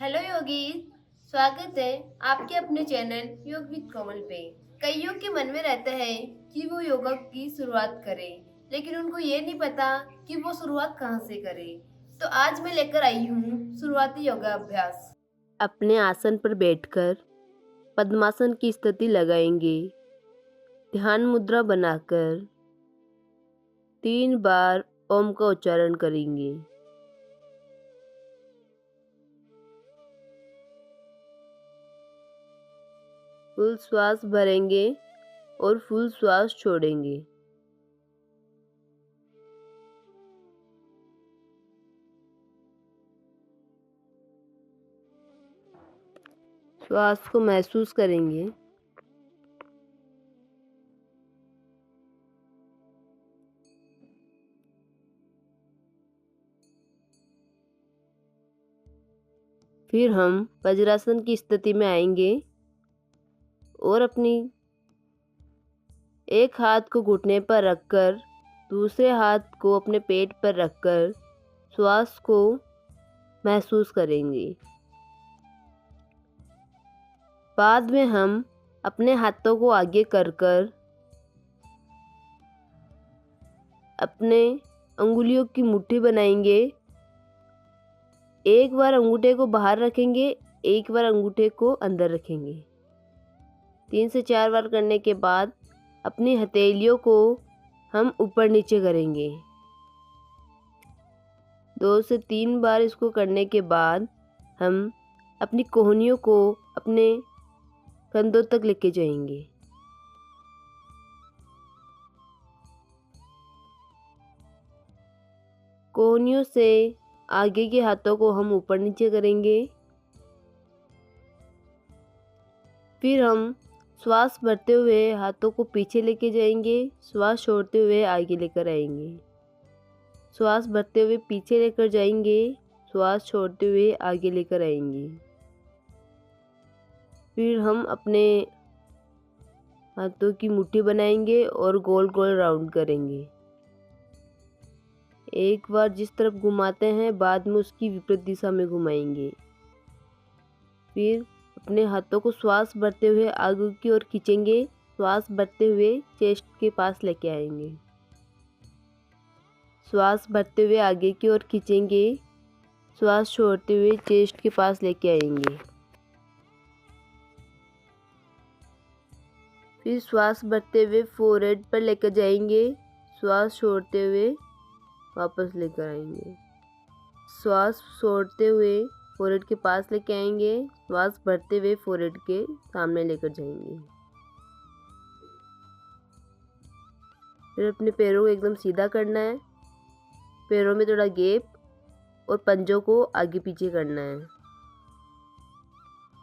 Hello योगी। स्वागत है आपके अपने चैनल योग विद कोमल पे। कईयों के मन में रहता है कि वो योगा की शुरुआत करें, लेकिन उनको ये नहीं पता कि वो शुरुआत कहाँ से करें। तो आज मैं लेकर आई हूँ शुरुआती योगा अभ्यास। अपने आसन पर बैठकर पद्मासन की स्थिति लगाएंगे। ध्यान मुद्रा बनाकर 3 बार ओम का उच्चारण करेंगे। फुल श्वास भरेंगे और फुल श्वास छोड़ेंगे। श्वास को महसूस करेंगे। फिर हम वज्रासन की स्थिति में आएंगे और अपनी एक हाथ को घुटने पर रखकर दूसरे हाथ को अपने पेट पर रखकर श्वास को महसूस करेंगे। बाद में हम अपने हाथों को आगे कर कर अपने अंगुलियों की मुट्ठी बनाएंगे। एक बार अंगूठे को बाहर रखेंगे, एक बार अंगूठे को अंदर रखेंगे। 3 से 4 बार करने के बाद अपनी हथेलियों को हम ऊपर नीचे करेंगे। 2 से 3 बार इसको करने के बाद हम अपनी कोहनियों को अपने कंधों तक लेके जाएंगे। कोहनियों से आगे के हाथों को हम ऊपर नीचे करेंगे। फिर हम श्वास भरते हुए हाथों को पीछे लेके जाएंगे, श्वास छोड़ते हुए आगे लेकर आएंगे। श्वास भरते हुए पीछे लेकर जाएंगे, श्वास छोड़ते हुए आगे लेकर आएंगे। फिर हम अपने हाथों की मुट्ठी बनाएंगे और गोल गोल राउंड करेंगे। एक बार जिस तरफ घुमाते हैं बाद में उसकी विपरीत दिशा में घुमाएंगे। फिर अपने हाथों को श्वास भरते हुए आगे की ओर खींचेंगे, श्वास भरते हुए चेस्ट के पास लेके आएंगे। श्वास भरते हुए आगे की ओर खींचेंगे, श्वास छोड़ते हुए चेस्ट के पास लेके आएंगे। फिर श्वास भरते हुए फोरहेड पर लेकर जाएंगे, श्वास छोड़ते हुए वापस लेकर आएंगे। श्वास छोड़ते हुए फोरहेड के पास लेके आएंगे, श्वास भरते हुए फोरहेड के सामने लेकर जाएंगे। फिर अपने पैरों को एकदम सीधा करना है, पैरों में थोड़ा गैप और पंजों को आगे पीछे करना है।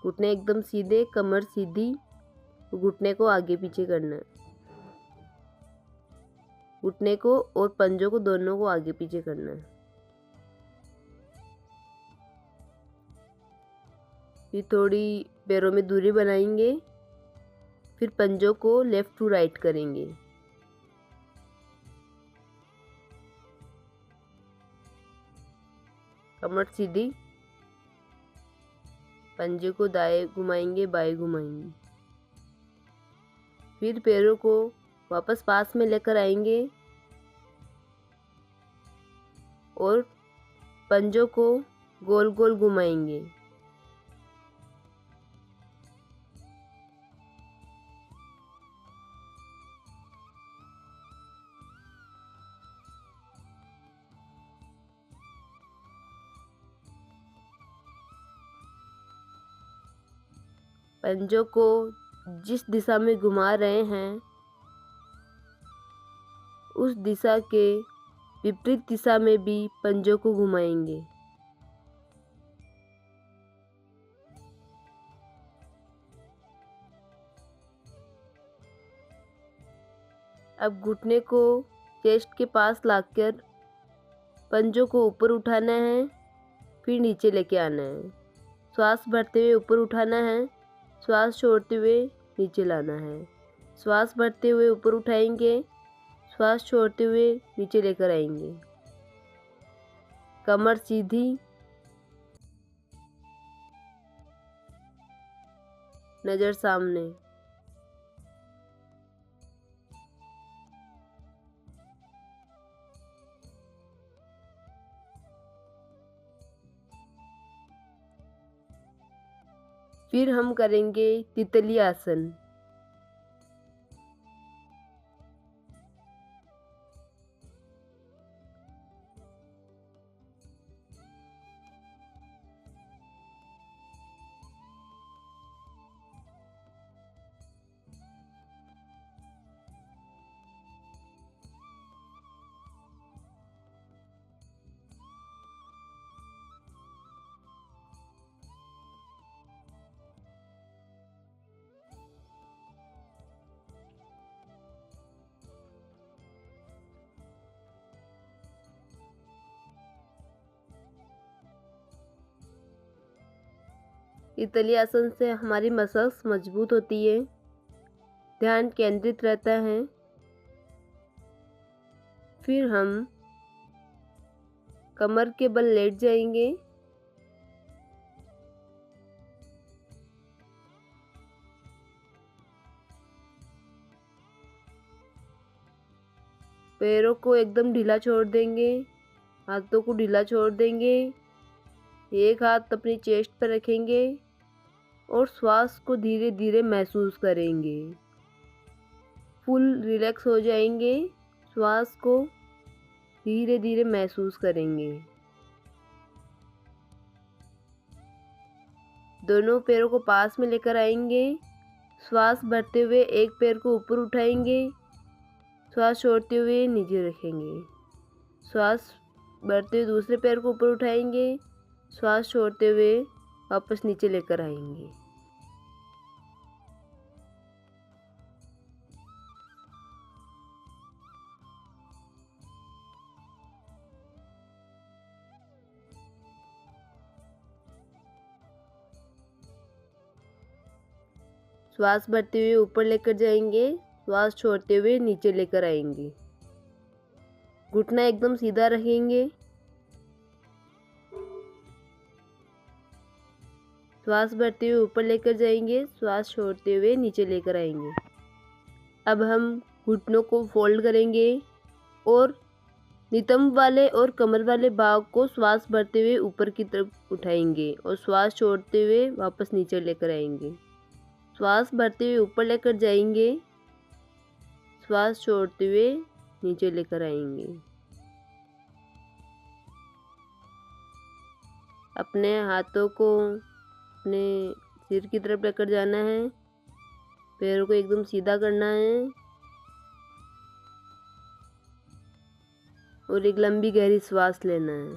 घुटने एकदम सीधे, कमर सीधी, घुटने को आगे पीछे करना है। घुटने को और पंजों को दोनों को आगे पीछे करना है। फिर थोड़ी पैरों में दूरी बनाएंगे, फिर पंजों को लेफ्ट टू राइट करेंगे। कमर सीधी, पंजे को दाएं घुमाएंगे, बाएं घुमाएंगे। फिर पैरों को वापस पास में लेकर आएंगे और पंजों को गोल गोल घुमाएंगे। पंजों को जिस दिशा में घुमा रहे हैं उस दिशा के विपरीत दिशा में भी पंजों को घुमाएंगे। अब घुटने को चेस्ट के पास लाकर पंजों को ऊपर उठाना है, फिर नीचे लेके आना है। श्वास भरते हुए ऊपर उठाना है, श्वास छोड़ते हुए नीचे लाना है। श्वास भरते हुए ऊपर उठाएंगे, श्वास छोड़ते हुए नीचे लेकर आएंगे। कमर सीधी, नज़र सामने। फिर हम करेंगे तितली आसन। तितली आसन से हमारी मसल्स मजबूत होती है, ध्यान केंद्रित रहता है। फिर हम कमर के बल लेट जाएंगे। पैरों को एकदम ढीला छोड़ देंगे, हाथों को ढीला छोड़ देंगे। एक हाथ अपनी चेस्ट पर रखेंगे और श्वास को धीरे धीरे महसूस करेंगे। फुल रिलैक्स हो जाएंगे, श्वास को धीरे धीरे महसूस करेंगे। दोनों पैरों को पास में लेकर आएंगे। श्वास भरते हुए एक पैर को ऊपर उठाएंगे, श्वास छोड़ते हुए नीचे रखेंगे। श्वास भरते हुए दूसरे पैर को ऊपर उठाएंगे, श्वास छोड़ते हुए वापस नीचे लेकर आएंगे। श्वास भरते हुए ऊपर लेकर जाएंगे, श्वास छोड़ते हुए नीचे लेकर आएंगे। घुटना एकदम सीधा रखेंगे। श्वास भरते हुए ऊपर लेकर जाएंगे, श्वास छोड़ते हुए नीचे लेकर आएंगे। अब हम घुटनों को फोल्ड करेंगे और नितंब वाले और कमर वाले भाग को श्वास भरते हुए ऊपर की तरफ उठाएंगे और श्वास छोड़ते हुए वापस नीचे लेकर आएंगे। श्वास भरते हुए ऊपर लेकर जाएंगे, श्वास छोड़ते हुए नीचे लेकर आएंगे। अपने हाथों को अपने सिर की तरफ लेकर जाना है, पैरों को एकदम सीधा करना है और एक लंबी गहरी श्वास लेना है।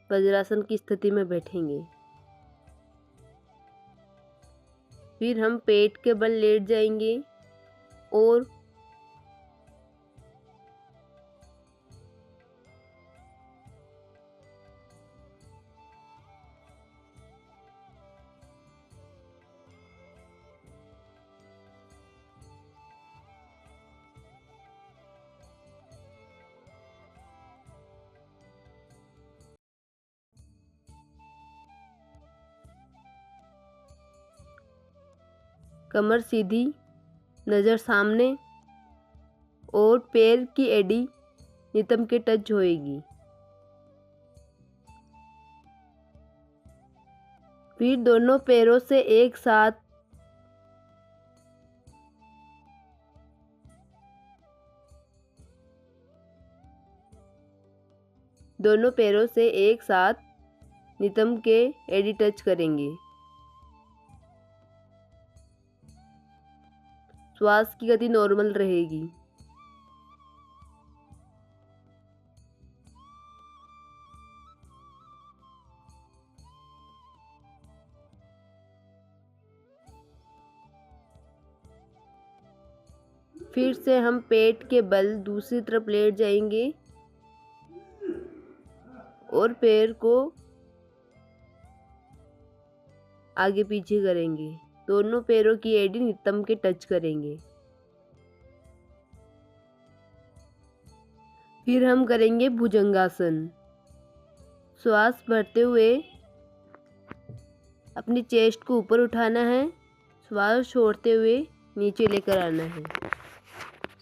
वज्रासन की स्थिति में बैठेंगे। फिर हम पेट के बल लेट जाएंगे और कमर सीधी, नज़र सामने और पैर की एड़ी नितंब के टच होएगी। फिर दोनों पैरों से एक साथ नितंब के एड़ी टच करेंगे। श्वास की गति नॉर्मल रहेगी। फिर से हम पेट के बल दूसरी तरफ लेट जाएंगे और पैर को आगे पीछे करेंगे। दोनों पैरों की एड़ी नितंब के टच करेंगे। फिर हम करेंगे भुजंगासन। श्वास भरते हुए अपनी चेस्ट को ऊपर उठाना है, श्वास छोड़ते हुए नीचे लेकर आना है।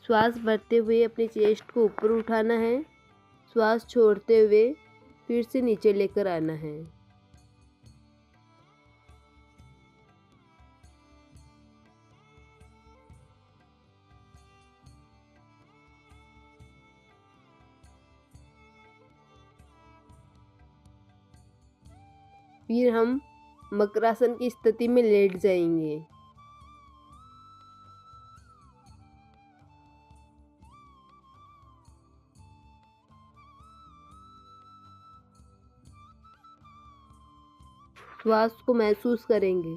श्वास भरते हुए अपनी चेस्ट को ऊपर उठाना है, श्वास छोड़ते हुए फिर से नीचे लेकर आना है। फिर हम मकरासन की स्थिति में लेट जाएंगे। श्वास को महसूस करेंगे,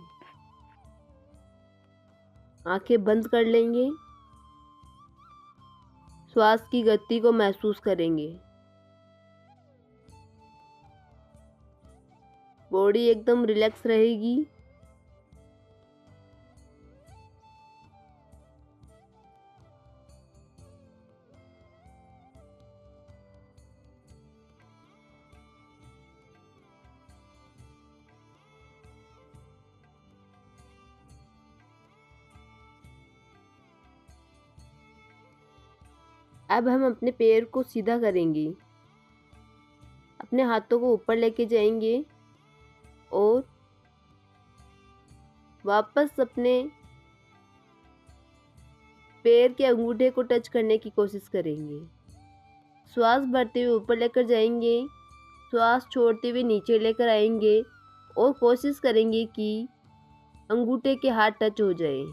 आंखें बंद कर लेंगे, श्वास की गति को महसूस करेंगे। बॉडी एकदम रिलैक्स रहेगी। अब हम अपने पैर को सीधा करेंगे, अपने हाथों को ऊपर लेके जाएंगे और वापस अपने पैर के अंगूठे को टच करने की कोशिश करेंगे। श्वास भरते हुए ऊपर लेकर जाएंगे, श्वास छोड़ते हुए नीचे लेकर आएंगे और कोशिश करेंगे कि अंगूठे के हाथ टच हो जाए।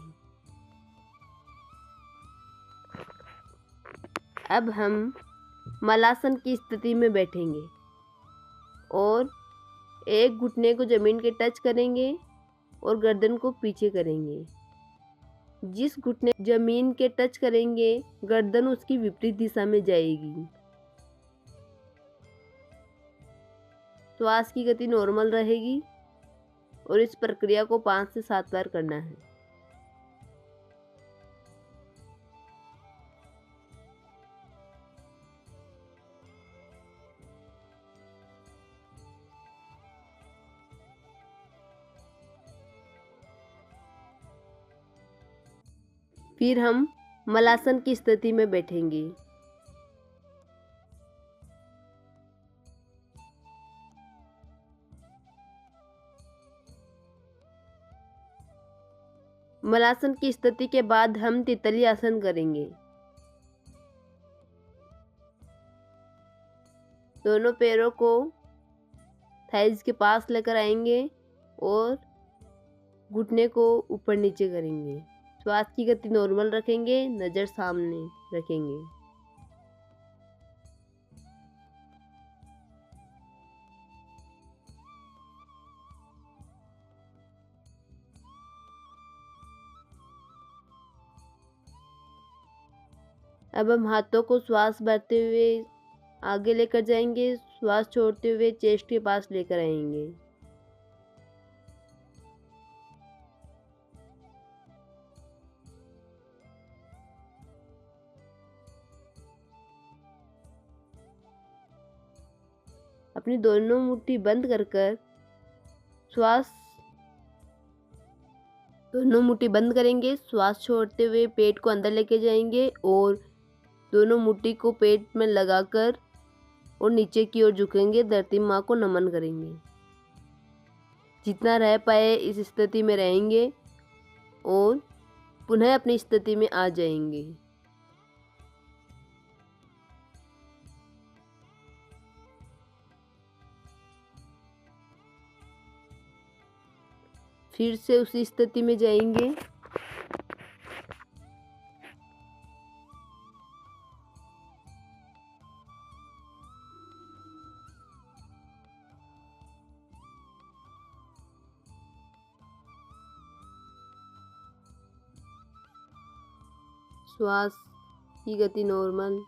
अब हम मलासन की स्थिति में बैठेंगे और एक घुटने को जमीन के टच करेंगे और गर्दन को पीछे करेंगे। जिस घुटने जमीन के टच करेंगे गर्दन उसकी विपरीत दिशा में जाएगी। श्वास की गति नॉर्मल रहेगी और इस प्रक्रिया को 5 से 7 बार करना है। फिर हम मलासन की स्थिति में बैठेंगे। मलासन की स्थिति के बाद हम तितली आसन करेंगे। दोनों पैरों को थाइज के पास लेकर आएंगे और घुटने को ऊपर नीचे करेंगे। श्वास की गति नॉर्मल रखेंगे, नज़र सामने रखेंगे। अब हम हाथों को श्वास भरते हुए आगे लेकर जाएंगे, श्वास छोड़ते हुए चेस्ट के पास लेकर आएंगे। अपनी दोनों मुट्ठी बंद कर कर श्वास दोनों मुट्ठी बंद करेंगे, श्वास छोड़ते हुए पेट को अंदर लेके जाएंगे और दोनों मुट्ठी को पेट में लगाकर और नीचे की ओर झुकेंगे, धरती माँ को नमन करेंगे। जितना रह पाए इस स्थिति में रहेंगे और पुनः अपनी स्थिति में आ जाएंगे। फिर से उसी स्थिति में जाएंगे। श्वास की गति नॉर्मल।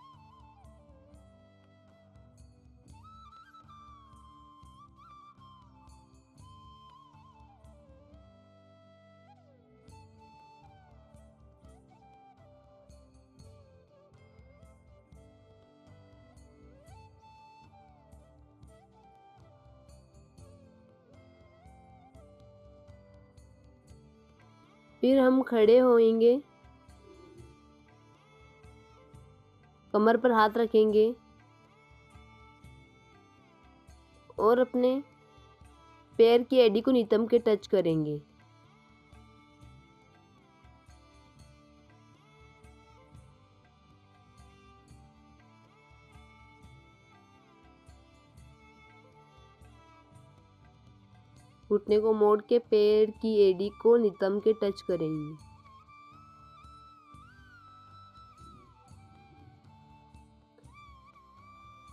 फिर हम खड़े होएंगे, कमर पर हाथ रखेंगे और अपने पैर की एड़ी को नितंब के टच करेंगे। घुटने को मोड़ के पैर की एड़ी को नितंब के टच करेंगे।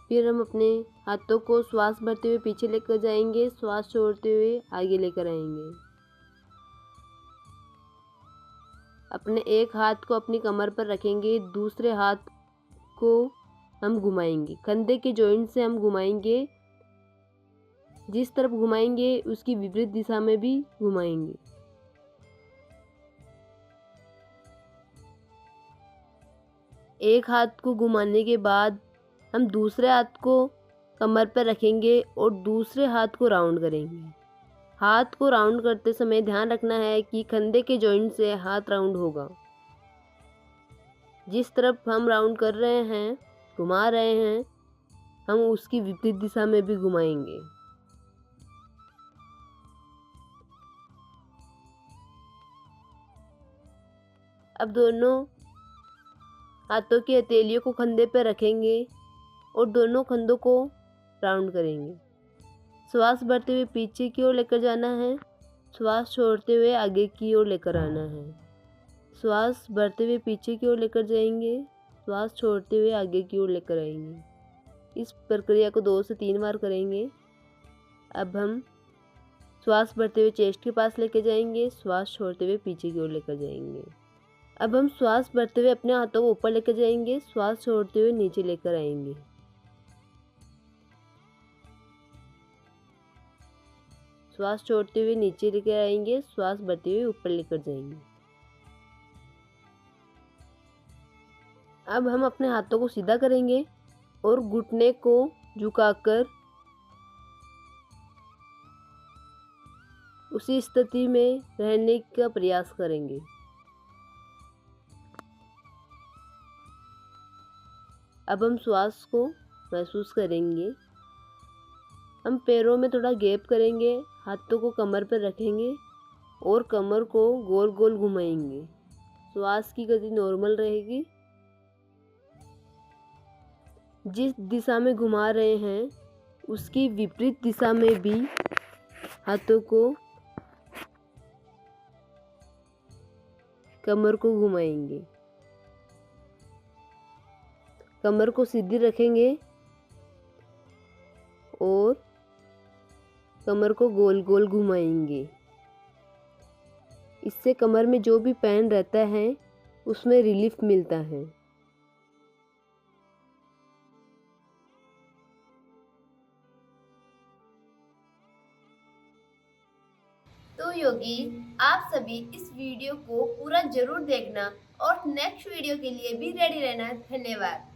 फिर हम अपने हाथों को श्वास भरते हुए पीछे लेकर जाएंगे, श्वास छोड़ते हुए आगे लेकर आएंगे। अपने एक हाथ को अपनी कमर पर रखेंगे, दूसरे हाथ को हम घुमाएंगे, कंधे के जॉइंट से हम घुमाएंगे। जिस तरफ घुमाएंगे उसकी विपरीत दिशा में भी घुमाएंगे। एक हाथ को घुमाने के बाद हम दूसरे हाथ को कमर पर रखेंगे और दूसरे हाथ को राउंड करेंगे। हाथ को राउंड करते समय ध्यान रखना है कि कंधे के जॉइंट से हाथ राउंड होगा। जिस तरफ हम राउंड कर रहे हैं, घुमा रहे हैं, हम उसकी विपरीत दिशा में भी घुमाएंगे। अब दोनों हाथों की हथेलियों को कंधे पर रखेंगे और दोनों कंधों को राउंड करेंगे। श्वास भरते हुए पीछे की ओर लेकर जाना है, श्वास छोड़ते हुए आगे की ओर लेकर आना है। श्वास भरते हुए पीछे की ओर लेकर जाएंगे, श्वास छोड़ते हुए आगे की ओर लेकर आएंगे। इस प्रक्रिया को 2 से 3 बार करेंगे। अब हम श्वास भरते हुए चेस्ट के पास लेकर जाएंगे, श्वास छोड़ते हुए पीछे की ओर लेकर जाएंगे। अब हम श्वास भरते हुए अपने हाथों को ऊपर लेकर जाएंगे, श्वास छोड़ते हुए नीचे लेकर आएंगे। श्वास छोड़ते हुए नीचे लेकर आएंगे, श्वास भरते हुए ऊपर लेकर जाएंगे। अब हम अपने हाथों को सीधा करेंगे और घुटने को झुकाकर उसी स्थिति में रहने का प्रयास करेंगे। अब हम श्वास को महसूस करेंगे। हम पैरों में थोड़ा गैप करेंगे, हाथों को कमर पर रखेंगे और कमर को गोल गोल घुमाएंगे। श्वास की गति नॉर्मल रहेगी। जिस दिशा में घुमा रहे हैं उसकी विपरीत दिशा में भी हाथों को, कमर को घुमाएंगे। कमर को सीधी रखेंगे और कमर को गोल गोल घुमाएंगे। इससे कमर में जो भी पेन रहता है उसमें रिलीफ मिलता है। तो योगी, आप सभी इस वीडियो को पूरा जरूर देखना और नेक्स्ट वीडियो के लिए भी रेडी रहना। धन्यवाद।